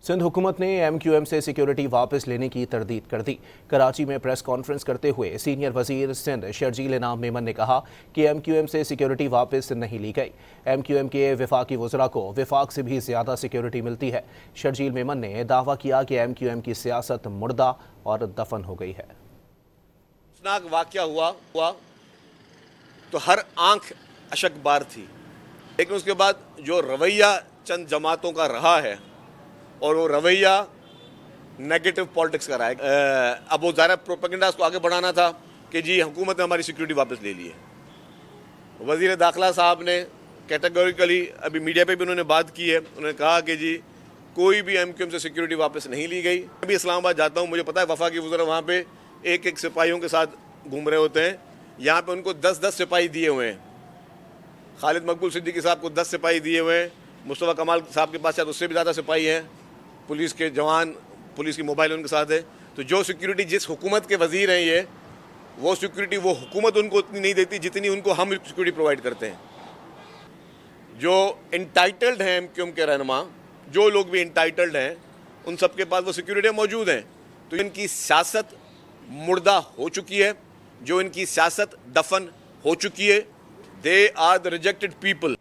सिंध हुकूमत ने एमक्यूएम से सिक्योरिटी वापस लेने की तरदीद कर दी। कराची में प्रेस कॉन्फ्रेंस करते हुए सीनियर वजीर सिंध शर्जील इनाम मेमन ने कहा कि एमक्यूएम से सिक्योरिटी वापस नहीं ली गई। एमक्यूएम के वफाकी वज़रा को वफाक से भी ज़्यादा सिक्योरिटी मिलती है। शर्जील मेमन ने दावा किया कि एमक्यूएम की सियासत मुर्दा और दफन हो गई है। वाक़या हुआ तो हर आंख अशकबार थी, लेकिन उसके बाद जो रवैया चंद जमातों का रहा है और वो रवैया नेगेटिव पॉलिटिक्स का रहा है। अब वो ज़ाहिर प्रोपेगेंडा को आगे बढ़ाना था कि जी हुकूमत ने हमारी सिक्योरिटी वापस ले ली है। वज़ीर दाखिला साहब ने कैटेगोरिकली अभी मीडिया पे भी उन्होंने बात की है। उन्होंने कहा कि जी कोई भी एमक्यूएम से सिक्योरिटी वापस नहीं ली गई। मैं भी इस्लामाबाद जाता हूँ, मुझे पता है वफाकी वज़रा वहाँ पे एक एक सिपाहियों के साथ घूम रहे होते हैं। यहाँ पे उनको 10-10 सिपाही दिए हुए हैं। खालिद मकबूल सिद्दीकी साहब को 10 सिपाही दिए हुए हैं। मुस्तफ़ा कमाल साहब के पास शायद उससे भी ज़्यादा सिपाही हैं। पुलिस के जवान, पुलिस की मोबाइल उनके साथ है। तो जो सिक्योरिटी जिस हुकूमत के वजीर हैं ये, वो सिक्योरिटी वो हुकूमत उनको उतनी नहीं देती जितनी उनको हम सिक्योरिटी प्रोवाइड करते हैं। जो इंटाइटल्ड हैं एमक्यूएम के रहनुमा, जो लोग भी इंटाइटल्ड हैं, उन सब के पास वो सिक्योरिटी मौजूद हैं। तो इनकी सियासत मुर्दा हो चुकी है, जो इनकी सियासत दफन हो चुकी है। They are the rejected people.